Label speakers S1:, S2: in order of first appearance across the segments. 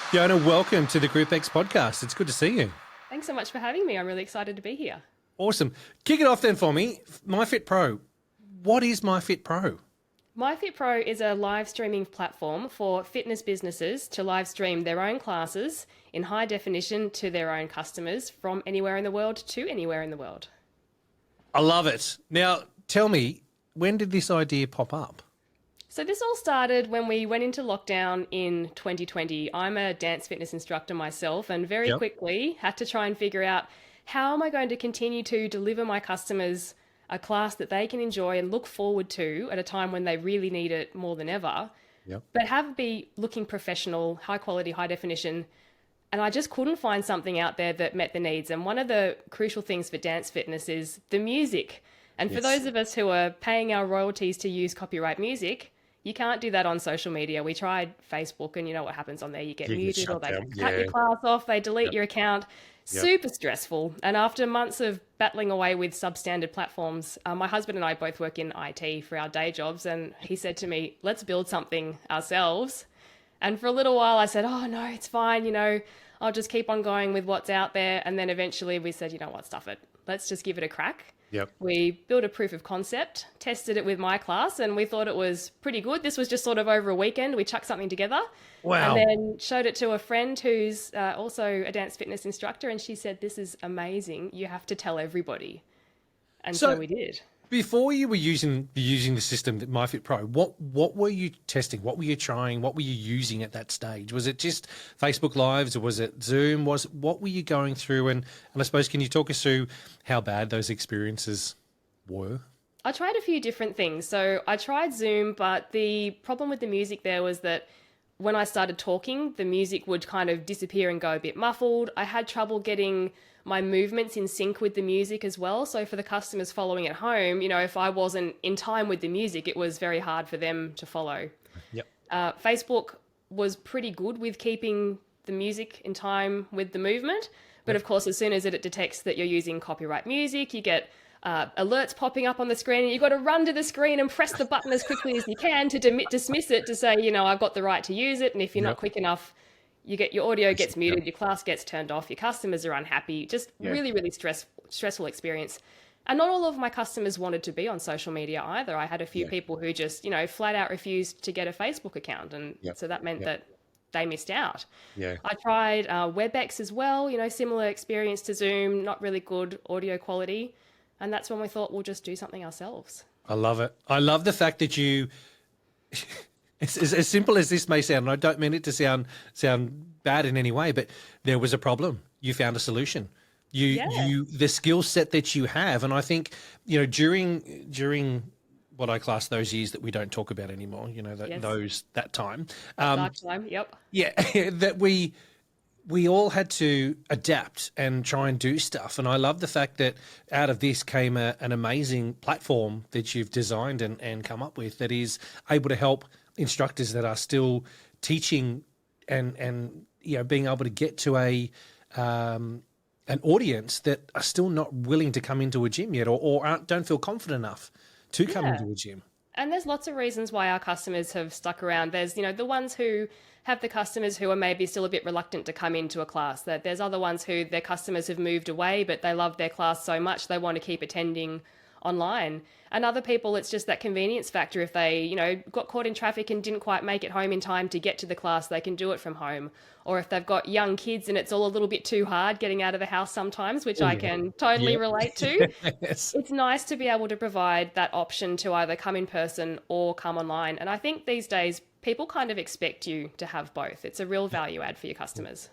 S1: Fiona, welcome to the GROUPEX Podcast. It's good to see you.
S2: Thanks so much for having me. I'm really excited to be here.
S1: Awesome. Kick it off then for me. MyFit Pro. What is MyFit Pro?
S2: MyFit Pro is a live streaming platform for fitness businesses to live stream their own classes in high definition to their own customers from anywhere in the world to anywhere in the world.
S1: I love it. Now, tell me, when did this idea pop up?
S2: So this all started when we went into lockdown in 2020. I'm a dance fitness instructor myself and very quickly had to try and figure out how am I going to continue to deliver my customers a class that they can enjoy and look forward to at a time when they really need it more than ever, but have be looking professional, high quality, high definition. And I just couldn't find something out there that met the needs. And one of the crucial things for dance fitness is the music. And for those of us who are paying our royalties to use copyright music, you can't do that on social media. We tried Facebook and you know what happens on there. You get muted or they cut your class off, they delete your account. Super stressful. And after months of battling away with substandard platforms, my husband and I both work in IT for our day jobs. And he said to me, let's build something ourselves. And for a little while I said, oh no, it's fine. You know, I'll just keep on going with what's out there. And then eventually we said, you know what, stuff it. Let's just give it a crack. We built a proof of concept, tested it with my class, and we thought it was pretty good. This was just sort of over a weekend. We chucked something together.
S1: Wow.
S2: And then showed it to a friend who's also a dance fitness instructor, and she said, this is amazing. You have to tell everybody. And so we did.
S1: Before you were using the system, MyFit Pro, what were you testing? What were you trying? What were you using at that stage? Was it just Facebook Lives or was it Zoom? What were you going through? And I suppose, can you talk us through how bad those experiences were?
S2: I tried a few different things. So I tried Zoom, but the problem with the music there was that when I started talking, the music would kind of disappear and go a bit muffled. I had trouble getting my movements in sync with the music as well. So for the customers following at home, you know, if I wasn't in time with the music, it was very hard for them to follow. Facebook was pretty good with keeping the music in time with the movement. But of course, as soon as it detects that you're using copyright music, you get alerts popping up on the screen and you've got to run to the screen and press the button as quickly as you can to dismiss it, to say, you know, I've got the right to use it. And if you're not quick enough, you get your audio gets muted, your class gets turned off, your customers are unhappy, just really, really stressful experience. And not all of my customers wanted to be on social media either. I had a few people who just, you know, flat out refused to get a Facebook account. And so that meant that they missed out. I tried WebEx as well, you know, similar experience to Zoom, not really good audio quality. And that's when we thought we'll just do something ourselves.
S1: I love it. I love the fact that you... It's as simple as this may sound, and I don't mean it to sound bad in any way, but there was a problem. You found a solution. The skill set that you have, and I think, you know, during what I class those years that we don't talk about anymore, you know, that time.
S2: Dark time,
S1: that we all had to adapt and try and do stuff. And I love the fact that out of this came an amazing platform that you've designed and come up with that is able to help instructors that are still teaching and you know, being able to get to an audience that are still not willing to come into a gym yet or don't feel confident enough to come into a gym.
S2: And there's lots of reasons why our customers have stuck around. There's, you know, the ones who have the customers who are maybe still a bit reluctant to come into a class. That there's other ones who their customers have moved away, but they love their class so much they want to keep attending online. And other people, it's just that convenience factor. If they, you know, got caught in traffic and didn't quite make it home in time to get to the class, they can do it from home. Or if they've got young kids and it's all a little bit too hard getting out of the house sometimes, which I can totally relate to. It's nice to be able to provide that option to either come in person or come online. And I think these days people kind of expect you to have both. It's a real value add for your customers.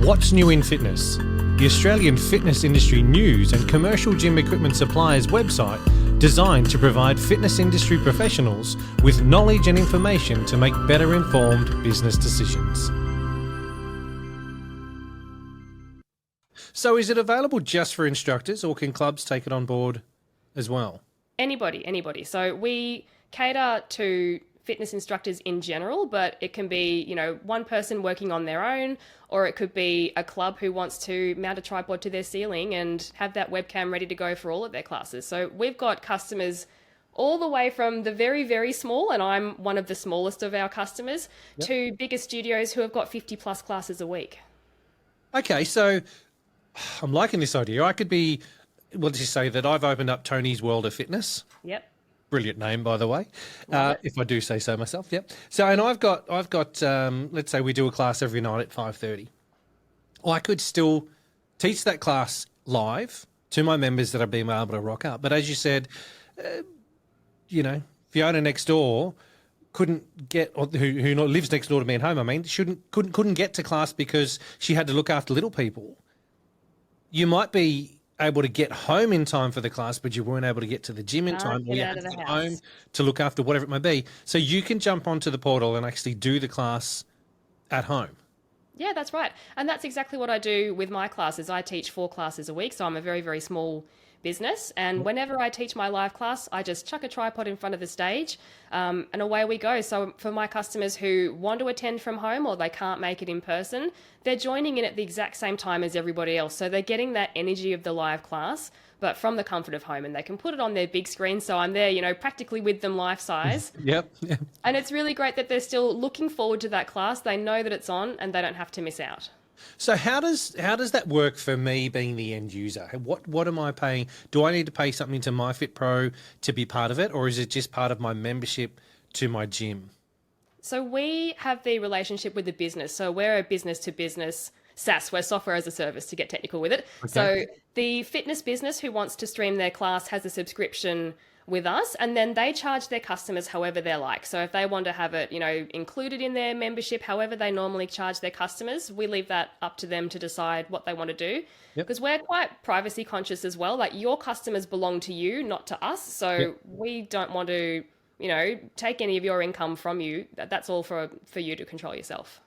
S1: What's new in fitness? The Australian fitness industry news and commercial gym equipment suppliers website designed to provide fitness industry professionals with knowledge and information to make better informed business decisions. So is it available just for instructors or can clubs take it on board as well?
S2: Anybody. So we cater to fitness instructors in general, but it can be, you know, one person working on their own, or it could be a club who wants to mount a tripod to their ceiling and have that webcam ready to go for all of their classes. So we've got customers all the way from the very, very small, and I'm one of the smallest of our customers, to bigger studios who have got 50 plus classes a week.
S1: Okay, so I'm liking this idea. I could be, well, just say that I've opened up Tony's World of Fitness.
S2: Yep.
S1: Brilliant name, by the way, if I do say so myself. Yep. So, and I've got, let's say we do a class every night at 5:30. I could still teach that class live to my members that are being able to rock up. But as you said, Fiona next door couldn't get, or who lives next door to me at home, I mean, couldn't get to class because she had to look after little people. You might be able to get home in time for the class, but you weren't able to get to the gym in time, or you had to get home to look after whatever it may be. So you can jump onto the portal and actually do the class at home.
S2: Yeah, that's right. And that's exactly what I do with my classes. I teach 4 classes a week, so I'm a very, very small business. And whenever I teach my live class, I just chuck a tripod in front of the stage and away we go. So for my customers who want to attend from home or they can't make it in person, they're joining in at the exact same time as everybody else. So they're getting that energy of the live class, but from the comfort of home, and they can put it on their big screen. So I'm there, practically with them life size.
S1: Yep.
S2: And it's really great that they're still looking forward to that class. They know that it's on and they don't have to miss out.
S1: So how does that work for me being the end user? What am I paying? Do I need to pay something to MyFitPro to be part of it, or is it just part of my membership to my gym?
S2: So we have the relationship with the business. So we're a business to business SaaS, we're software as a service to get technical with it. Okay. So the fitness business who wants to stream their class has a subscription with us, and then they charge their customers however they're like. So if they want to have it, included in their membership, however they normally charge their customers, we leave that up to them to decide what they want to do. Because we're quite privacy conscious as well. Like, your customers belong to you, not to us. So we don't want to, take any of your income from you. That's all for you to control yourself.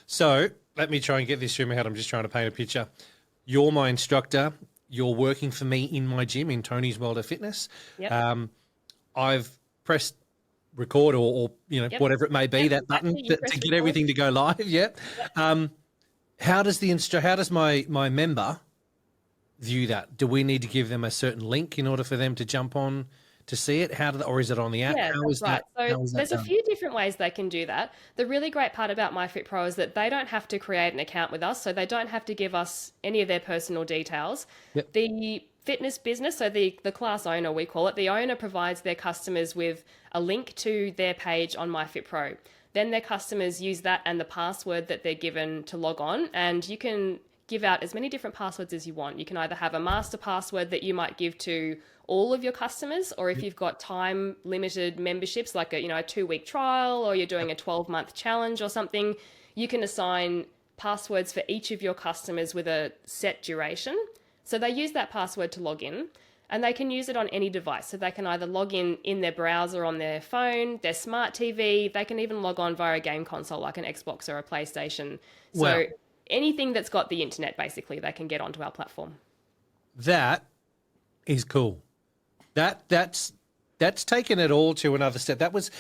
S1: So let me try and get this through my head. I'm just trying to paint a picture. You're my instructor. You're working for me in my gym in Tony's World of Fitness. Yep. I've pressed record or whatever it may be, that button to get everything to go live. Yep. How does my member view that? Do we need to give them a certain link in order for them to jump on to see it? Or is it on the app?
S2: Yeah, that's right. So there's a few different ways they can do that. The really great part about MyFitPro is that they don't have to create an account with us, so they don't have to give us any of their personal details. Yep. The fitness business, so the class owner, we call it, the owner provides their customers with a link to their page on MyFitPro. Then their customers use that and the password that they're given to log on, and you can give out as many different passwords as you want. You can either have a master password that you might give to all of your customers, or if you've got time limited memberships, like a 2-week trial, or you're doing a 12-month challenge or something, you can assign passwords for each of your customers with a set duration. So they use that password to log in, and they can use it on any device. So they can either log in their browser on their phone, their smart TV, they can even log on via a game console like an Xbox or a PlayStation. So anything that's got the internet, basically, they can get onto our platform.
S1: That is cool. That's taken it all to another step. That was,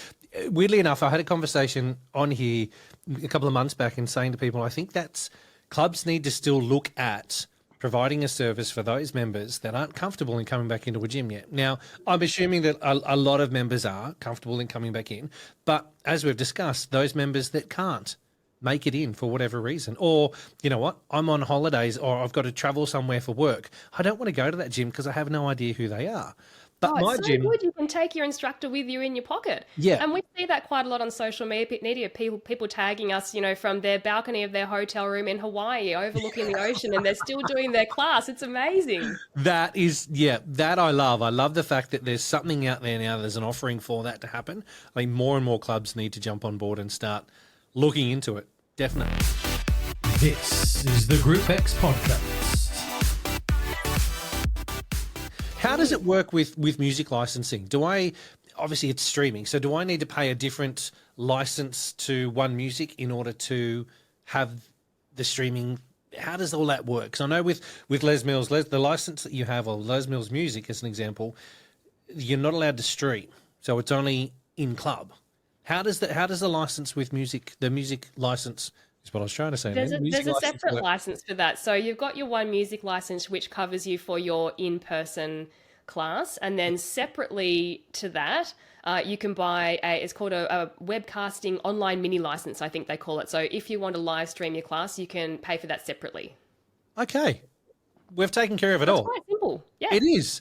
S1: weirdly enough, I had a conversation on here a couple of months back and saying to people, I think clubs need to still look at providing a service for those members that aren't comfortable in coming back into a gym yet. Now, I'm assuming that a lot of members are comfortable in coming back in, but as we've discussed, those members that can't make it in for whatever reason, or you know what, I'm on holidays or I've got to travel somewhere for work. I don't want to go to that gym because I have no idea who they are. But my
S2: it's so
S1: gym,
S2: good. You can take your instructor with you in your pocket.
S1: Yeah.
S2: And we see that quite a lot on social media. People tagging us, from their balcony of their hotel room in Hawaii overlooking the ocean, and they're still doing their class. It's amazing.
S1: That I love. I love the fact that there's something out there now, there's an offering for that to happen. I mean, more and more clubs need to jump on board and start looking into it. Definitely.
S3: This is the GROUPEX Podcast.
S1: How does it work with music licensing? Obviously it's streaming, so do I need to pay a different license to One Music in order to have the streaming? How does all that work? Because I know with Les Mills, the license that you have, or Les Mills Music as an example, you're not allowed to stream, so it's only in club. How does the license with music, the music license, is what I was trying to say.
S2: There's a separate license for that. So you've got your One Music license, which covers you for your in-person class. And then separately to that, you can buy it's called a webcasting online mini license, I think they call it. So if you want to live stream your class, you can pay for that separately.
S1: Okay. We've taken care of it all.
S2: It's quite simple. Yeah.
S1: It is.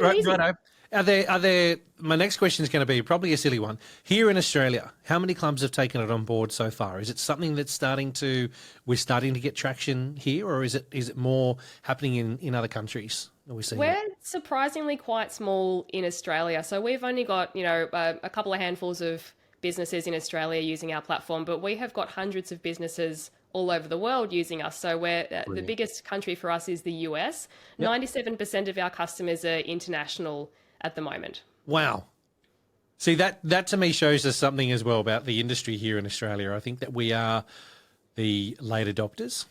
S1: Righto. Are there, my next question is going to be probably a silly one. Here in Australia, how many clubs have taken it on board so far? Is it something that's we're starting to get traction here, or is it more happening in other countries?
S2: We're surprisingly quite small in Australia. So we've only got, a couple of handfuls of businesses in Australia using our platform, but we have got hundreds of businesses all over the world using us. So we're the biggest country for us is the US. Yep. 97% of our customers are international at the moment.
S1: Wow. See, that to me shows us something as well about the industry here in Australia. I think that we are the late adopters.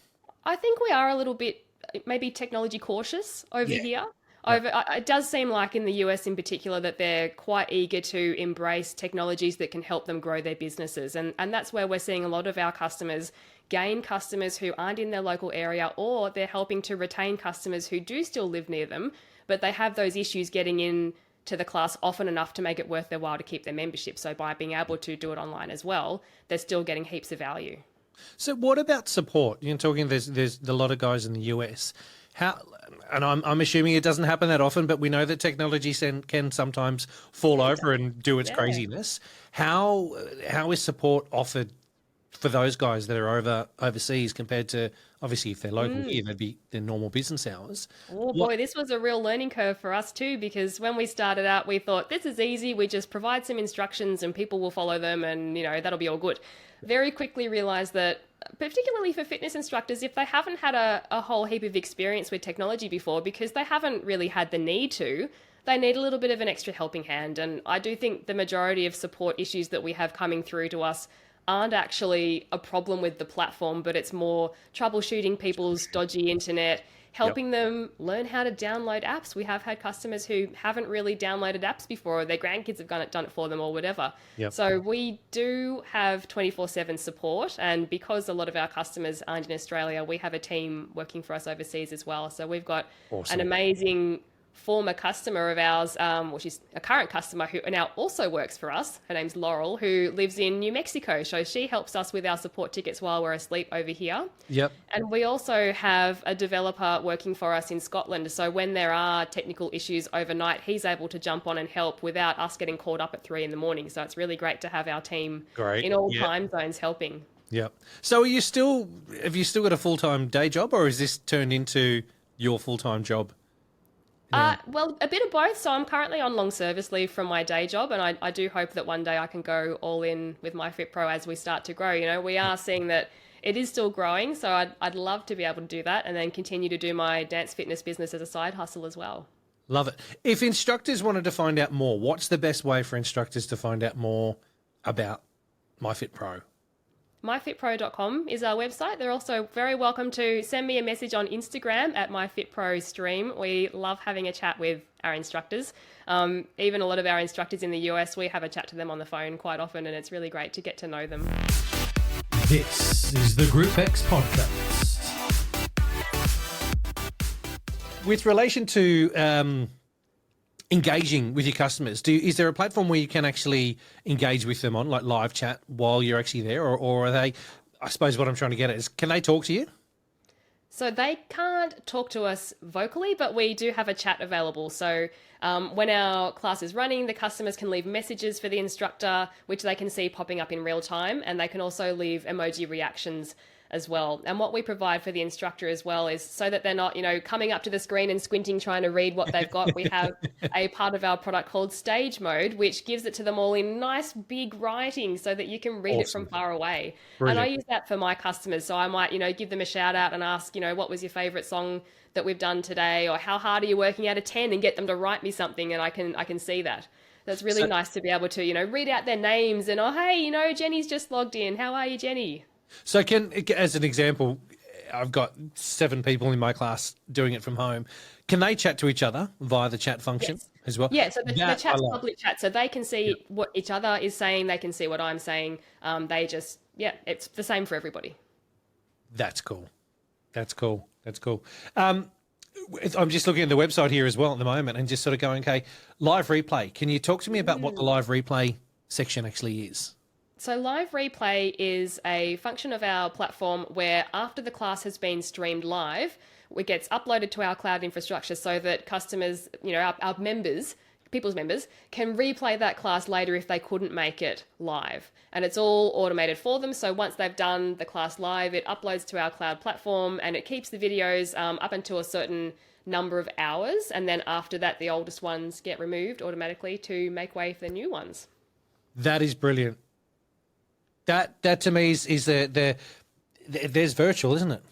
S2: I think we are a little bit maybe technology cautious over here. It does seem like in the US in particular that they're quite eager to embrace technologies that can help them grow their businesses. And that's where we're seeing a lot of our customers gain customers who aren't in their local area, or they're helping to retain customers who do still live near them, but they have those issues getting in to the class often enough to make it worth their while to keep their membership. So by being able to do it online as well, they're still getting heaps of value. So
S1: what about support? You're talking there's a lot of guys in the US. And I'm assuming it doesn't happen that often, but we know that technology can sometimes fall over and do its craziness. How is support offered for those guys that are overseas compared to, obviously, if they're local here, they'd be their normal business hours?
S2: Oh boy, this was a real learning curve for us too, because when we started out, we thought this is easy. We just provide some instructions and people will follow them and, that'll be all good. Very quickly realized that, particularly for fitness instructors, if they haven't had a whole heap of experience with technology before, because they haven't really had the need to, they need a little bit of an extra helping hand. And I do think the majority of support issues that we have coming through to us aren't actually a problem with the platform, but it's more troubleshooting people's dodgy internet, helping them learn how to download apps. We have had customers who haven't really downloaded apps before, or their grandkids have done it for them or whatever. So we do have 24/7 support, and because a lot of our customers aren't in Australia, we have a team working for us overseas as well. So we've got an amazing former customer of ours, which is a current customer who now also works for us. Her name's Laurel, who lives in New Mexico. So she helps us with our support tickets while we're asleep over here. And we also have a developer working for us in Scotland. So when there are technical issues overnight, he's able to jump on and help without us getting called up at 3 a.m. So it's really great to have our team in all time zones helping.
S1: So have you still got a full-time day job, or is this turned into your full-time job?
S2: Well, a bit of both. So I'm currently on long service leave from my day job, and I do hope that one day I can go all in with MyFitPro as we start to grow. We are seeing that it is still growing, so I'd love to be able to do that and then continue to do my dance fitness business as a side hustle as well.
S1: Love it. If instructors wanted to find out more, what's the best way for instructors to find out more about MyFitPro?
S2: myfitpro.com is our website. They're also very welcome to send me a message on Instagram at myfitprostream. We love having a chat with our instructors. Even a lot of our instructors in the US, we have a chat to them on the phone quite often, and it's really great to get to know them.
S3: This is the GROUPEX Podcast.
S1: With relation to engaging with your customers, is there a platform where you can actually engage with them on, like live chat, while you're actually there, or are they? I suppose what I'm trying to get at is, can they talk to you?
S2: So they can't talk to us vocally, but we do have a chat available. So when our class is running, the customers can leave messages for the instructor, which they can see popping up in real time, and they can also leave emoji reactions as well. And what we provide for the instructor as well is so that they're not, coming up to the screen and squinting trying to read what they've got. We have a part of our product called Stage Mode, which gives it to them all in nice big writing so that you can read it from far away. Brilliant. And I use that for my customers. So I might, give them a shout out and ask, what was your favorite song that we've done today, or how hard are you working out of 10, and get them to write me something, and I can see that. That's really nice to be able to, read out their names and, oh, hey, Jenny's just logged in. How are you, Jenny?
S1: So as an example, I've got 7 people in my class doing it from home. Can they chat to each other via the chat function as well?
S2: Yeah, so the chat's public chat, so they can see what each other is saying. They can see what I'm saying. It's the same for everybody.
S1: That's cool. I'm just looking at the website here as well at the moment and just sort of going, okay, live replay. Can you talk to me about what the live replay section actually is?
S2: So live replay is a function of our platform where after the class has been streamed live, it gets uploaded to our cloud infrastructure so that customers, our members, people's members, can replay that class later if they couldn't make it live. And it's all automated for them. So once they've done the class live, it uploads to our cloud platform and it keeps the videos up until a certain number of hours. And then after that, the oldest ones get removed automatically to make way for the new ones.
S1: That is brilliant. That to me is there's virtual, isn't it?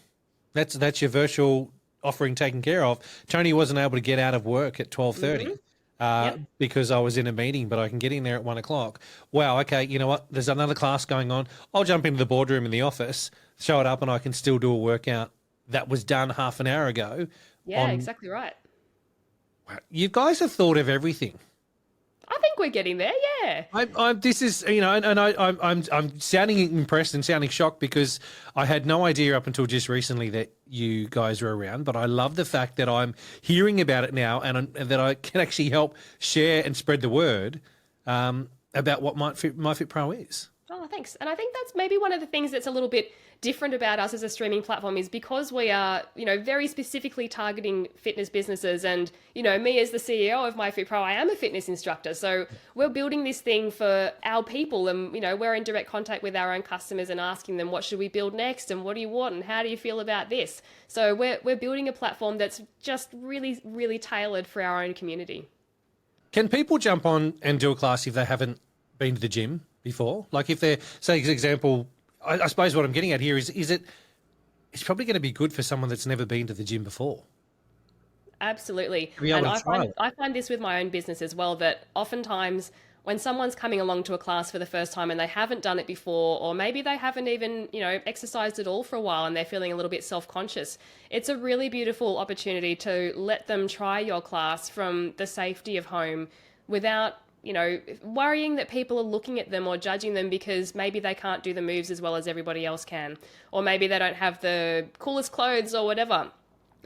S1: That's your virtual offering taken care of. Tony wasn't able to get out of work at 12:30 because I was in a meeting, but I can get in there at 1:00. Wow. Okay. You know what? There's another class going on. I'll jump into the boardroom in the office, show it up, and I can still do a workout that was done half an hour ago.
S2: Yeah, exactly right.
S1: Wow. You guys have thought of everything.
S2: I think we're getting there, yeah.
S1: This is, I'm sounding impressed and sounding shocked because I had no idea up until just recently that you guys were around. But I love the fact that I'm hearing about it now and that I can actually help share and spread the word about what MyFit Pro is.
S2: Oh, thanks. And I think that's maybe one of the things that's a little bit different about us as a streaming platform is because we are, very specifically targeting fitness businesses. And, me as the CEO of MyFit Pro, I am a fitness instructor. So we're building this thing for our people and, we're in direct contact with our own customers and asking them, what should we build next? And what do you want? And how do you feel about this? So we're building a platform that's just really, really tailored for our own community.
S1: Can people jump on and do a class if they haven't been to the gym before? Like if they're, say, for example, I suppose what I'm getting at here is it's probably going to be good for someone that's never been to the gym before.
S2: Absolutely. And I find this with my own business as well, that oftentimes when someone's coming along to a class for the first time and they haven't done it before, or maybe they haven't even, exercised at all for a while and they're feeling a little bit self-conscious, it's a really beautiful opportunity to let them try your class from the safety of home without worrying that people are looking at them or judging them because maybe they can't do the moves as well as everybody else can, or maybe they don't have the coolest clothes or whatever.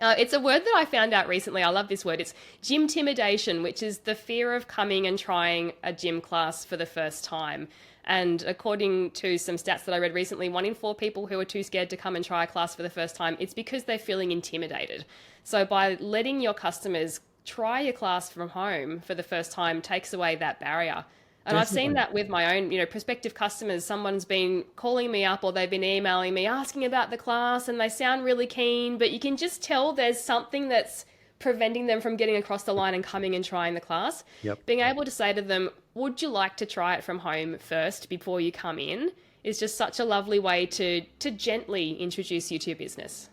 S2: It's a word that I found out recently. I love this word. It's gymtimidation, which is the fear of coming and trying a gym class for the first time. And according to some stats that I read recently, 1 in 4 people who are too scared to come and try a class for the first time, it's because they're feeling intimidated. So by letting your customers try your class from home for the first time takes away that barrier. And I've seen that with my own, prospective customers. Someone's been calling me up or they've been emailing me asking about the class and they sound really keen, but you can just tell there's something that's preventing them from getting across the line and coming and trying the class.
S1: Yep.
S2: Being able to say to them, would you like to try it from home first before you come in, is just such a lovely way to gently introduce you to your business.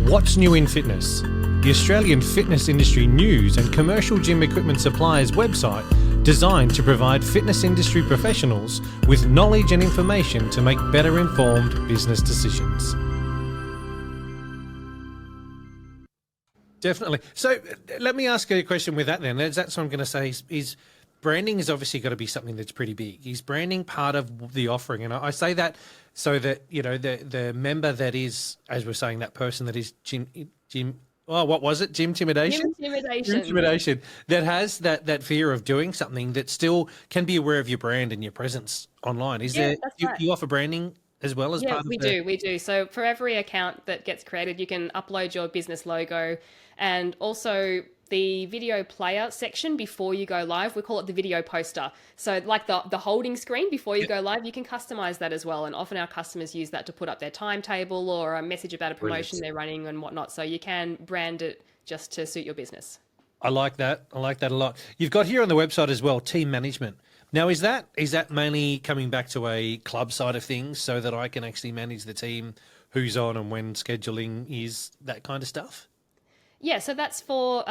S1: What's new in fitness? The Australian fitness industry news and commercial gym equipment suppliers website designed to provide fitness industry professionals with knowledge and information to make better informed business decisions. Definitely. So let me ask you a question with that then. That's what I'm going to say is branding has obviously got to be something that's pretty big. Is branding part of the offering? And I say that so that, the member that is, as we're saying, that person that is what was it? Gymtimidation? Gymtimidation. That has that fear of doing something that still can be aware of your brand and your presence online. Is there, you offer branding as well as part of
S2: we do. So for every account that gets created, you can upload your business logo and also the video player section before you go live. We call it the video poster. So like the holding screen before you go live, you can customize that as well. And often our customers use that to put up their timetable or a message about a promotion they're running and whatnot. So you can brand it just to suit your business.
S1: I like that. I like that a lot. You've got here on the website as well, team management. Now, is that mainly coming back to a club side of things so that I can actually manage the team, who's on and when scheduling is, that kind of stuff?
S2: Yeah, so that's for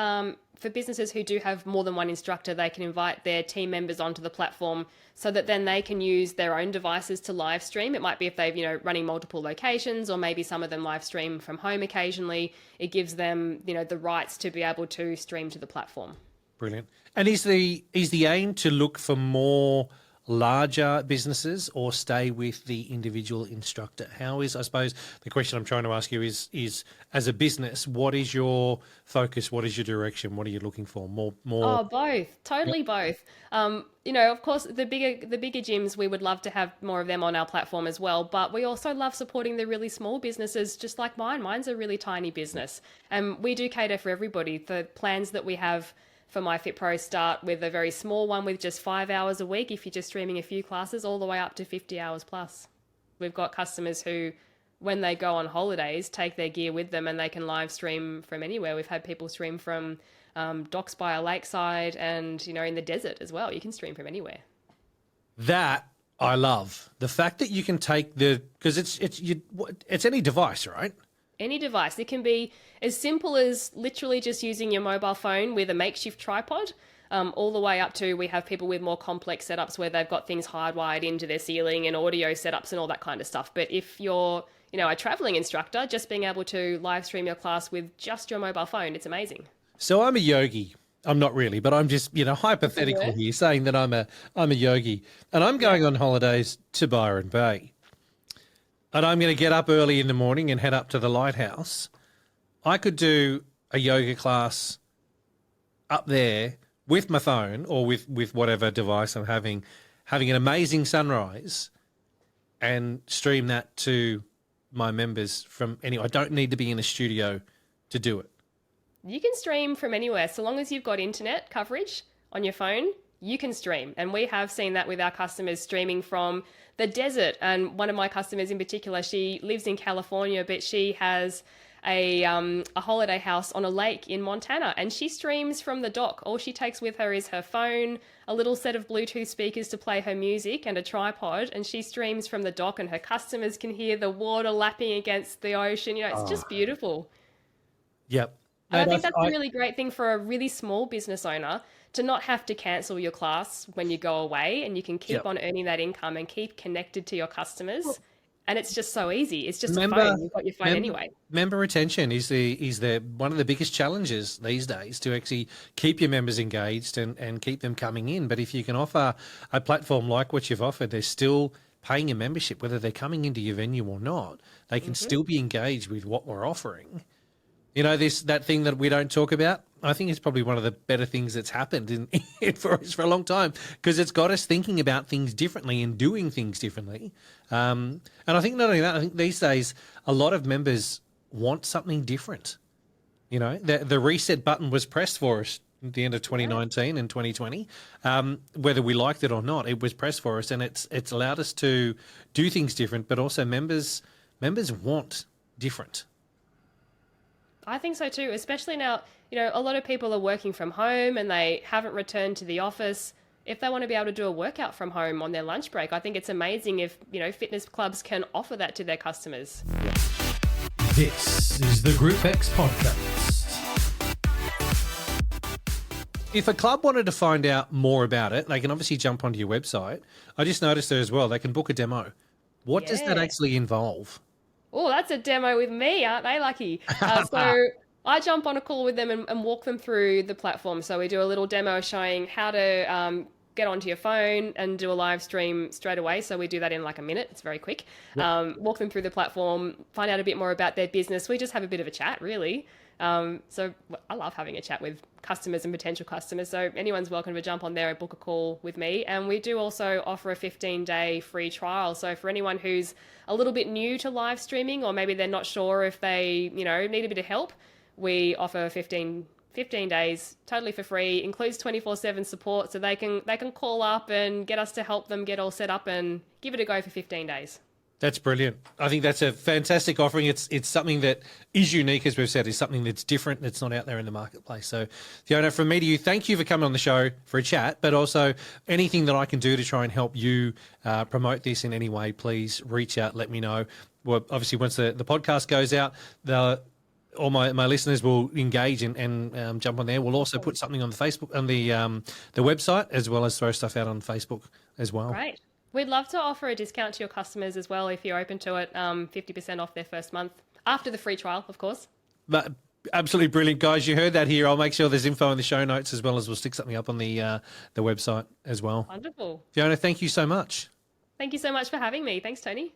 S2: businesses who do have more than one instructor. They can invite their team members onto the platform so that then they can use their own devices to live stream. It might be if they've, running multiple locations, or maybe some of them live stream from home occasionally. It gives them, the rights to be able to stream to the platform.
S1: Brilliant. And is the aim to look for more larger businesses or stay with the individual instructor? How is, I suppose, the question I'm trying to ask you is as a business, what is your focus? What is your direction? What are you looking for? More.
S2: Oh, both. Totally both. Of course, the bigger gyms, we would love to have more of them on our platform as well. But we also love supporting the really small businesses, just like mine. Mine's a really tiny business, and we do cater for everybody. The plans that we have for MyFitPro start with a very small one with just 5 hours a week if you're just streaming a few classes, all the way up to 50 hours plus. We've got customers who, when they go on holidays, take their gear with them and they can live stream from anywhere. We've had people stream from docks by a lakeside and, in the desert as well. You can stream from anywhere.
S1: That I love. The fact that you can take because it's any device, right?
S2: Any device. It can be as simple as literally just using your mobile phone with a makeshift tripod, all the way up to, we have people with more complex setups where they've got things hardwired into their ceiling and audio setups and all that kind of stuff. But if you're, a traveling instructor, just being able to live stream your class with just your mobile phone, it's amazing.
S1: So I'm a yogi. I'm not really, but I'm just, hypothetical here, saying that I'm a yogi, and I'm going on holidays to Byron Bay. And I'm going to get up early in the morning and head up to the lighthouse. I could do a yoga class up there with my phone or with whatever device I'm having an amazing sunrise and stream that to my members from anywhere. I don't need to be in a studio to do it.
S2: You can stream from anywhere. So long as you've got internet coverage on your phone, you can stream. And we have seen that with our customers streaming from the desert. And one of my customers in particular, she lives in California, but she has a holiday house on a lake in Montana, and she streams from the dock. All she takes with her is her phone, a little set of Bluetooth speakers to play her music, and a tripod, and she streams from the dock, and her customers can hear the water lapping against the ocean. It's just beautiful.
S1: Yep.
S2: And I think that's a really great thing for a really small business owner, to not have to cancel your class when you go away, and you can keep on earning that income and keep connected to your customers. And it's just so easy. It's just a phone. You've got your phone anyway.
S1: Member retention is the one of the biggest challenges these days, to actually keep your members engaged and keep them coming in. But if you can offer a platform like what you've offered, they're still paying a membership, whether they're coming into your venue or not. They can still be engaged with what we're offering. That thing that we don't talk about, I think it's probably one of the better things that's happened for us for a long time, because it's got us thinking about things differently and doing things differently. And I think not only that, I think these days a lot of members want something different. The reset button was pressed for us at the end of 2019 and 2020. Whether we liked it or not, it was pressed for us, and it's allowed us to do things different, but also members want different.
S2: I think so too, especially now, a lot of people are working from home and they haven't returned to the office. If they want to be able to do a workout from home on their lunch break, I think it's amazing if, fitness clubs can offer that to their customers.
S3: This is the GROUPEX Podcast.
S1: If a club wanted to find out more about it, they can obviously jump onto your website. I just noticed there as well, they can book a demo. What does that actually involve?
S2: Oh, that's a demo with me, aren't they lucky? So I jump on a call with them and walk them through the platform. So we do a little demo showing how to get onto your phone and do a live stream straight away. So we do that in like a minute. It's very quick. Yep. Walk them through the platform, find out a bit more about their business. We just have a bit of a chat, really. So I love having a chat with customers and potential customers. So anyone's welcome to jump on there and book a call with me. And we do also offer a 15-day free trial. So for anyone who's a little bit new to live streaming, or maybe they're not sure if they, need a bit of help, we offer 15 days totally for free, includes 24/7 support. So they can call up and get us to help them get all set up and give it a go for 15 days.
S1: That's brilliant. I think that's a fantastic offering. It's something that is unique, as we've said, is something that's different, that's not out there in the marketplace. So, Fiona, from me to you, thank you for coming on the show for a chat, but also anything that I can do to try and help you promote this in any way, please reach out, let me know. Well, obviously, once the podcast goes out, all my listeners will engage and jump on there. We'll also put something on the Facebook, on the website, as well as throw stuff out on Facebook as well.
S2: Right. We'd love to offer a discount to your customers as well if you're open to it, 50% off their first month, after the free trial, of course.
S1: But Absolutely brilliant, guys. You heard that here. I'll make sure there's info in the show notes as well as we'll stick something up on the website as well.
S2: Wonderful.
S1: Fiona, thank you so much.
S2: Thank you so much for having me. Thanks, Tony.